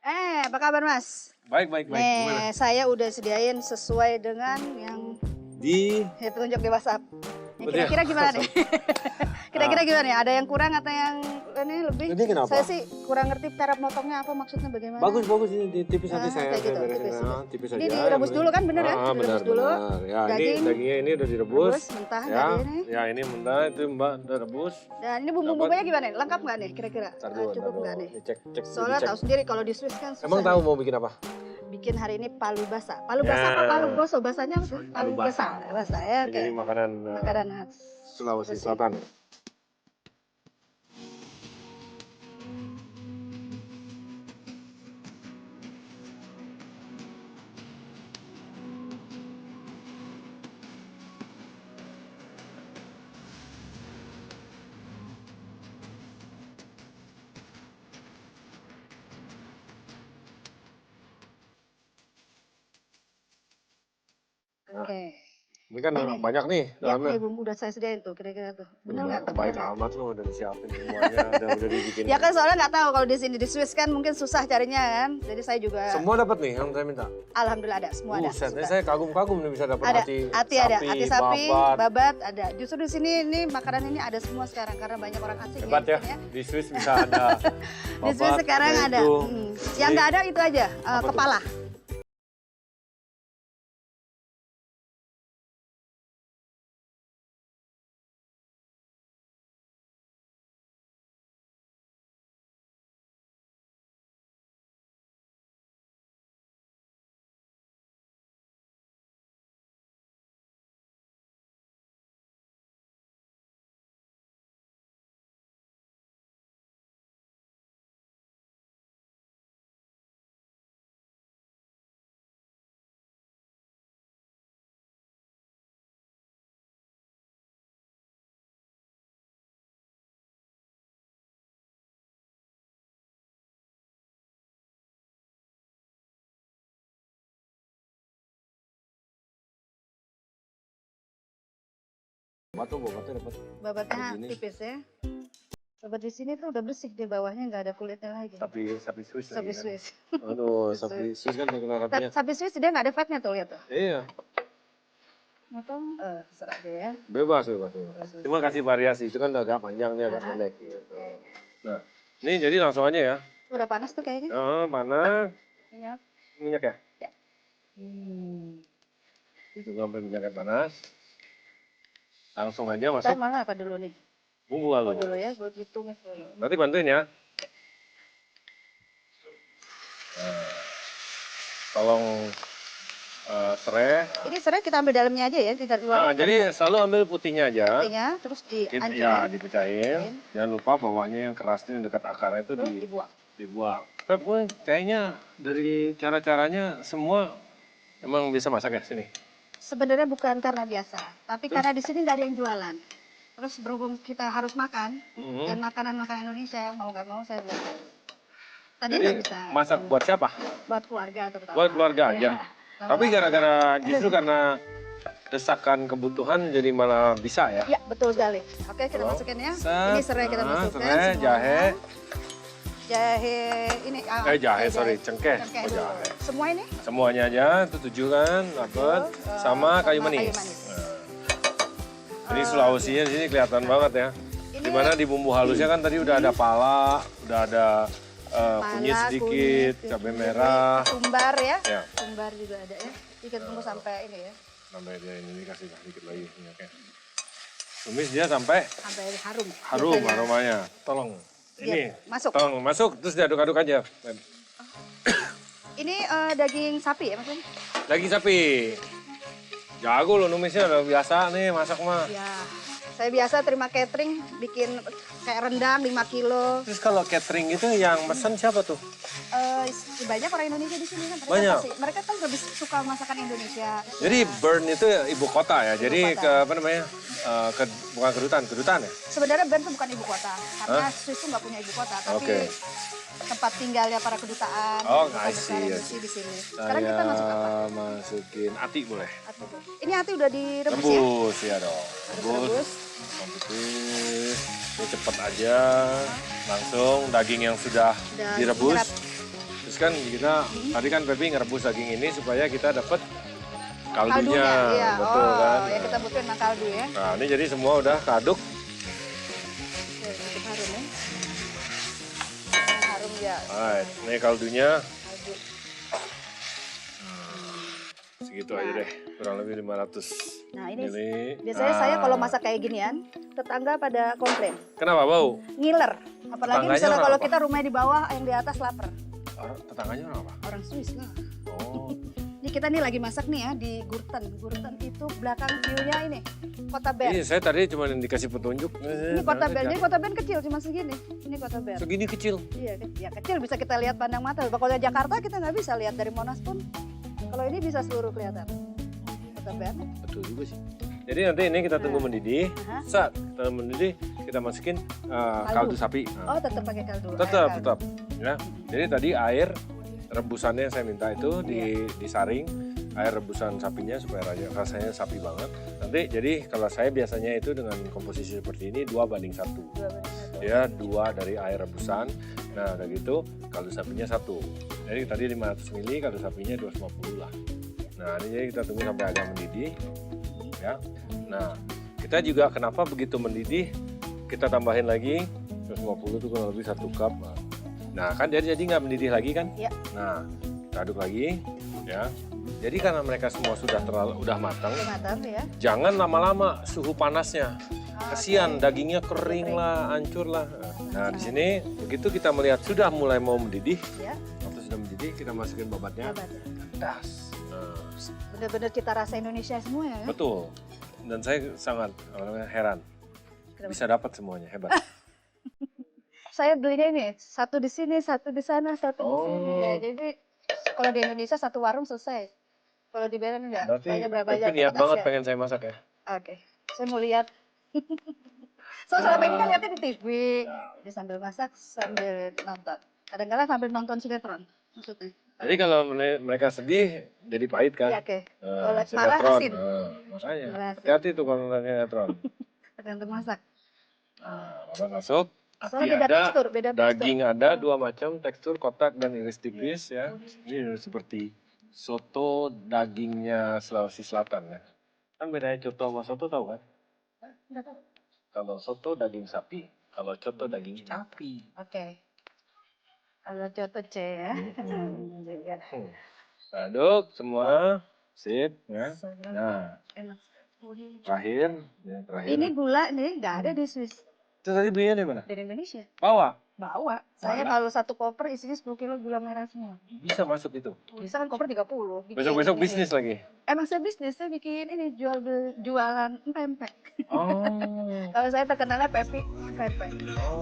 Apa kabar Mas? Baik. Gimana? Saya udah sediain sesuai dengan yang petunjuk di WhatsApp. Kira-kira gimana nih? Kira-kira gimana ya? Ada yang kurang atau yang ini lebih? Ini kenapa? Saya sih kurang ngerti cara motongnya apa, maksudnya bagaimana. Bagus ini tipis nanti saya kayak gitu, beresin. tipis. Tipis Ini aja. direbus dulu kan, bener kan? Benar. dulu. Ya, Daging. ini dagingnya ini udah direbus. Mentah Ya, tadi ini. ya ini mentah itu Mbak udah rebus. Dan ini bumbu-bumbunya gimana nih? Lengkap nggak nih kira-kira? Ntar dulu, Cukup nggak nih? Ini cek. Soalnya tahu sendiri kalau di Swiss kan susah. Emang tahu mau bikin apa? Bikin hari ini palu basah. Palu basah apa palu goso? Basahnya apa? Palu basah. Basah ya, oke. Jadi makanan khas Sulawesi Selatan. Oke. Ini kan banyak nih Ya, dalamnya. bumbu udah saya sediain tuh kira-kira tuh. Bener nggak? Baik amat loh udah disiapin semuanya, udah dibikin. Ya kan soalnya nggak tahu kalau di sini di Swiss kan mungkin susah carinya kan. Jadi saya juga. Semua dapat nih yang saya minta. Alhamdulillah ada, semua ada. Buset, sudah. saya kagum-kagum nih bisa dapat Ada, hati ada, hati sapi, babat. babat ada. Justru di sini ini makanan ini ada semua sekarang karena banyak orang asing Hebat ya, ya. di Swiss bisa ada. Di Swiss sekarang ada. Yang nggak ada itu aja, kepala. Babatnya dapat. Babatnya Begini. tipis ya. Babat di sini tuh udah bersih di bawahnya, nggak ada kulitnya lagi. Sapi Swiss. Sapi lagi kan. Swiss. Aduh, sapi Swiss kan terkenal katanya. Sapi Swiss dia nggak ada fatnya tuh, lihat tuh. Iya, Motong, serah deh ya. bebas. Cuma kasih variasi, itu kan agak panjang nih, agak pendek gitu. Nah, ini jadi langsung aja ya. Udah panas tuh kayaknya. Oh, mana? Minyak. Minyak ya? Ya. Itu sampai minyaknya panas. Langsung aja Saya masuk mana apa dulu nih? bumbu lalu. Dulu ya, gue hitungin dulu. Nanti bantuin ya. Nah, tolong serai. Ini serai kita ambil dalamnya aja ya, tidak luar. Jadi selalu ambil putihnya aja. Putihnya, terus dihancurin. Ya, dipecahin. Jangan lupa bawahnya yang kerasnya yang dekat akarnya itu Terus dibuang. dibuang. Tapi kayaknya dari cara-caranya semua emang bisa masak ya sini. Sebenarnya bukan karena biasa, tapi karena di sini nggak ada yang jualan. Terus berhubung kita harus makan, dan makanan Indonesia, mau nggak mau saya belajar. Tadi nggak bisa. Masak buat siapa? Buat keluarga terutama. Buat keluarga aja. Ya. Tapi justru karena desakan kebutuhan jadi malah bisa ya. Ya, betul sekali. Oke, kita masukin ya. Ini serai kita masukkan. Serai, semua. jahe. Jahe, ini. Cengkeh. Cengkeh Oh, dulu. jahe. Semua ini? Semuanya aja, itu 7 kan, dapat. Sama kayu manis. Ini Sulawesinya di sini kelihatan banget ya. Dimana di bumbu halusnya kan tadi udah ada pala, udah ada kunyit sedikit, cabai merah. Tumbar ya. Ya. Tumbar juga ada ya. Kita tunggu sampai ini ya. Sampai dia ini kasih sedikit lagi minyaknya. Tumis dia sampai Sampai harum. harum Biasanya. aromanya. Tolong. Iya, Ini. masuk. Tolong masuk terus diaduk-aduk aja. Ini daging sapi ya maksudnya? Daging sapi. Jago lo numisnya udah biasa nih masak mah. Ya. Saya biasa terima catering bikin kayak rendang 5 kilo. Terus kalau catering itu yang mesen siapa tuh? Banyak orang Indonesia di sini kan. Banyak. Mereka kan lebih suka masakan Indonesia. Jadi Bern itu ibu kota ya. Jadi kota. apa namanya? Bukan kedutaan ya? Sebenarnya Bern itu bukan ibu kota, karena Swiss itu nggak punya ibu kota, tapi Oke. tempat tinggalnya para kedutaan. Oh, duta I besar see, I Indonesia see. di sini. Sekarang kita masuk apa? masukin ati boleh. Ini hati udah direbus ya? Rebus ya dong. Rebus. Rebus. Ini cepet aja. Langsung daging yang sudah Dan direbus. menyerap. Terus kan kita tadi kan Pepi ngerebus daging ini supaya kita dapat kaldunya, iya. betul kan? Ya kita butuhin memang kaldu ya. Nah ini jadi semua udah keaduk. Oke, sedikit harum ya. Harum ya. Alright, ini kaldunya Kaldu. segitu aja deh, kurang lebih 500 Nah ini mili. biasanya saya kalau masak kayak ginian, tetangga pada komplain. Kenapa bau? Ngiler. Apalagi Tetangganya misalnya orang kalau apa? kita rumahnya di bawah, yang di atas lapar. Tetangganya orang apa? Orang Swiss lah. Oh, Ini kita nih lagi masak nih ya di Gurten. Gurten itu belakang view-nya ini, Kota Bern. iya saya tadi cuma dikasih petunjuk. Ini Kota Bern, jadi Kota Bern kecil cuma segini. Ini Kota Bern. Segini kecil. Iya, ya kecil bisa kita lihat pandang mata. Kalau di Jakarta kita nggak bisa lihat dari Monas pun. Kalau ini bisa seluruh kelihatan. Kota Bern. Betul juga sih. Jadi nanti ini kita tunggu mendidih. Aha. Saat kita mendidih, kita masukin kaldu sapi. Oh, tetap pakai kaldu. Tetap, air kaldu. tetap. Ya. Jadi tadi air rebusannya yang saya minta itu disaring air rebusan sapinya supaya rasanya sapi banget. Nanti jadi kalau saya biasanya itu dengan komposisi seperti ini 2:1. Dua menit. Ya, 2 dari air rebusan. Nah, udah gitu kaldu sapinya 1. Jadi tadi 500 ml, kaldu sapinya 250 lah. Nah, ini jadi kita tunggu sampai agak mendidih. Ya. Nah, kita juga kenapa begitu mendidih kita tambahin lagi 250 itu kurang lebih 1 cup. Nah, kan jadi nggak mendidih lagi kan? Iya. Nah, kita aduk lagi, ya. Jadi karena mereka semua udah matang, Udah matang ya. jangan lama-lama suhu panasnya. Kasihan Oke. dagingnya kering lah, hancur lah. Nah, di sini begitu kita melihat sudah mulai mau mendidih, Ya. waktu sudah mendidih kita masukin babatnya. Babat ya. Das. Nah, Bener-bener kita rasa Indonesia semua ya. betul. Dan saya sangat heran Kenapa? bisa dapat semuanya, hebat. Saya belinya ini satu di sini, satu di sana, satu di sini. Oh. Ya, jadi kalau di Indonesia satu warung selesai. Kalau di Bern enggak. Berarti Banyak berapa Pepi jam? niat banget Asia. pengen saya masak ya. Oke, saya mau lihat. So selama ini kan lihatnya di TV, dia sambil masak, sambil nonton. Kadang-kadang sambil nonton sinetron, maksudnya. Jadi kalau mereka sedih, jadi pahit kan? Iya, oke. Nah, Kalau marah, sinetron. asin. Makanya, Asin. hati-hati tuh kalau nonton sinetron. Tergantung masak. Babat masuk, Soalnya beda ada, tekstur, beda tekstur. daging ada 2 macam, tekstur kotak dan iris tipis ya. Ini seperti soto dagingnya Sulawesi Selatan ya. Kan bedanya coto sama soto tahu kan? Nggak tahu. Kalau soto daging sapi, kalau coto daging sapi. Oke. Kalau coto C ya. Juga. Aduk semua, sip ya. Nah, Enak. terakhir, ya, terakhir. Ini gula nih nggak ada di Swiss, Itu tadi belinya di mana? dari Indonesia. Bawa. Bawa. Saya kalau satu koper isinya 10 kilo gula merah semua. Bisa masuk itu. Bisa kan koper 30. Bikin Besok-besok ini. bisnis lagi. Emang saya bisnis, saya bikin ini jualan pempek. Oh. Kalau saya terkenalnya Pepi pempek.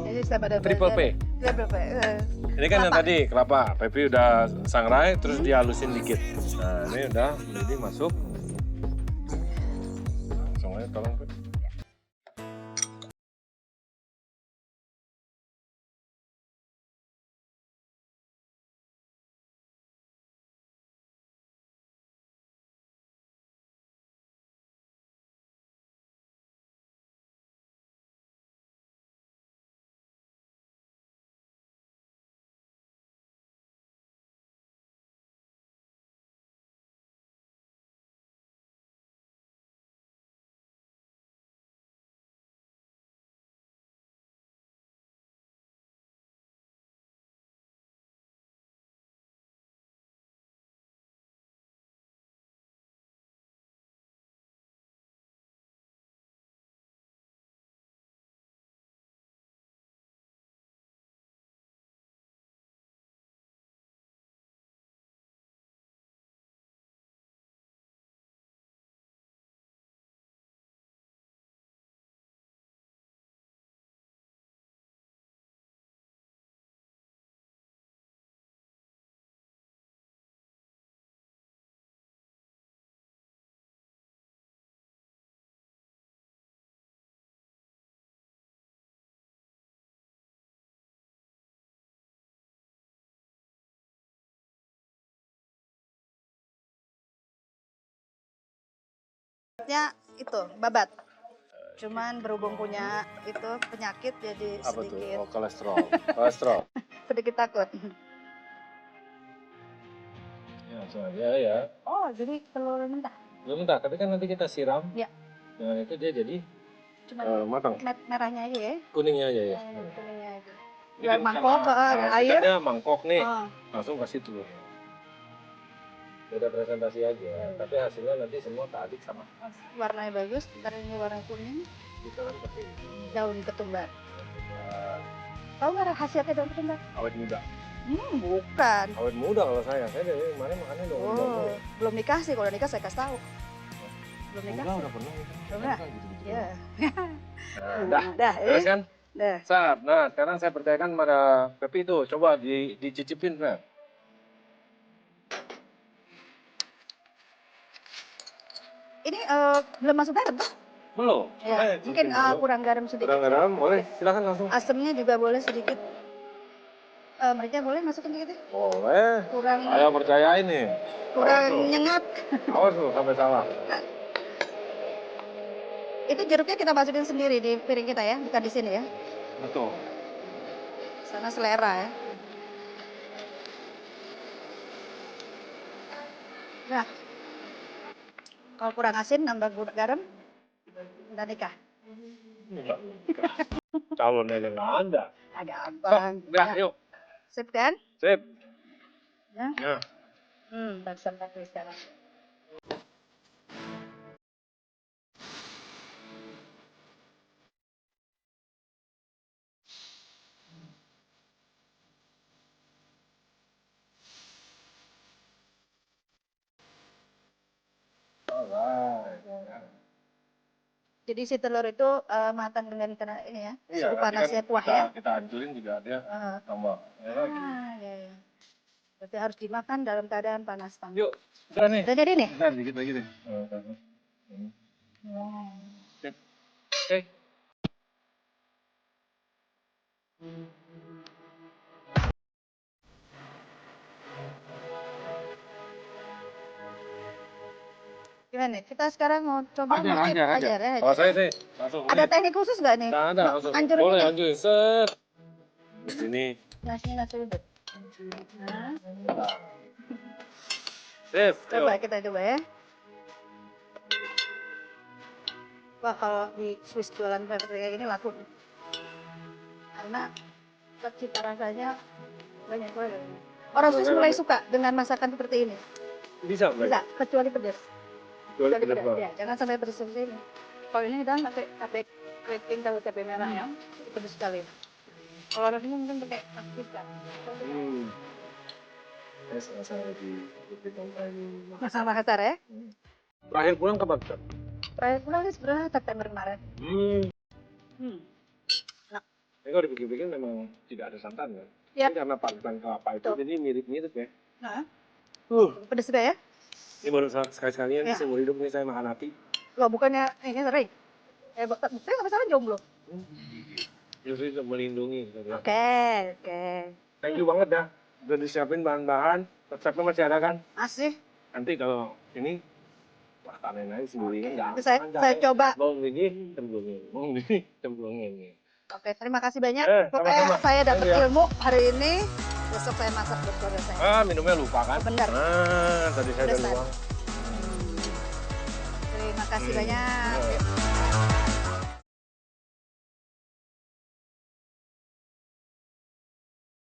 Jadi saya pada Triple P. Triple P. Ini kan yang tadi kelapa. Pepi udah sangrai, terus dihalusin dikit. Nah ini udah mendidih masuk. Langsung aja tolong Pep. Ya itu babat. Cuman berhubung punya itu penyakit jadi Apa tuh? sedikit Oh kolesterol. Kolesterol. sedikit takut. langsung aja ya. Oh, jadi telur mentah. Belum mentah, tapi kan nanti kita siram. Ya. Dengan itu dia jadi Cuma matang. merahnya aja ya. Kuningnya aja ya. Kuningnya aja. Jadi Biar mangkok, air. Kita mangkok nih, Oh. langsung kasih telurnya. Beda presentasi aja, tapi hasilnya nanti semua keaduk sama. Warnanya bagus, ntar ini warna kuning, Kita kan pakai daun ketumbar. Tahu nggak khasiatnya daun ketumbar? awet muda. Bukan. Awet muda kalau saya dari kemarin makannya daun Oh, muda. belum nikah sih. Kalau nikah saya kasih tahu. Belum nikah. Enggak, udah pernah. Udah. Gitu-gitu. Ya. Dah, Dah, terus kan? Dah. Saat. Nah, sekarang saya percayakan pada Pepi itu. Coba dicicipin, Pak. Ini belum masuk garam tuh? Belum. Ya. Mungkin kurang garam sedikit. Kurang garam, boleh. Silakan langsung. Asemnya juga boleh sedikit. Merica boleh masukin sedikit ya? Boleh. Kurang Ayo percayain nih. kurang nyengat. Awas tuh sampai salah. Itu jeruknya kita masukin sendiri di piring kita ya, bukan di sini ya. Betul. Sana selera ya. Nah, kalau kurang asin nambah garam, udah nikah. Calonnya nggak ada. Agak gampang. Udah, yuk. Sip kan? Sip. Ya. Ya. Bakso bakso sekarang. Alright. Jadi si telur itu matang dengan kena ini ya, Iya, suhu nanti panasnya kan kuah ya. Kita hancurin juga dia Ah. tambah. Ya lagi. Ya, ya. Berarti harus dimakan dalam keadaan panas banget. Yuk, udah nih. Udah jadi nih? Bentar, dikit lagi deh. Sip. Oke. Gimana nih? Kita sekarang mau coba ngicip Ajar. ya. Kalau saya sih langsung. Ada teknik khusus nggak nih? Nggak ada, langsung. Hancurin Boleh ini. hancurin. Set. Di sini. Nasinya nasi uduk. Nah, Sip. coba Yuk. kita coba ya. Wah, kalau di Swiss jualan seperti kayak gini laku. Karena cita rasanya banyak banget. Orang Swiss mulai suka dengan masakan seperti ini. Bisa, Mbak? Bisa, kecuali pedas. Kecuali Kecuali pedas, pedas. Pak. Ya, jangan sampai pedas seperti ini. Kalau ini kita pakai cabai keriting atau cabai merah ya, pedas sekali. Kalau orang ini mungkin pakai paprika. Saya sama-sama di Masalah Makassar ya. Terakhir pulang kapan, Pak? Terakhir pulang sih sebenarnya September kemarin. Ini kalau dipikir-pikir memang tidak ada santan kan? Ya. Ini karena parutan kelapa itu Betul. jadi mirip-mirip ya. Nah, Uh, pedas juga ya. ini baru sekali-sekalian Ya. seumur hidup ini saya makan hati. Loh, bukannya ini sering. Buktinya nggak masalah jomblo. Justru itu melindungi. Gitu ya. Oke. Thank you banget dah. Udah disiapin bahan-bahan. Resepnya masih ada kan? Masih. Nanti kalau ini wah kalian aja sendiri kan nggak Nanti saya coba. Bong ini cemplungin. Bong ini cemplungin. Oke, terima kasih banyak. Sama-sama. Pokoknya saya dapat Thank you ya. ilmu hari ini. Besok saya masak buat keluarga saya. Ah, minumnya lupa kan? Benar. Ah, tadi saya udah Benar. luang. Terima kasih banyak. Ya.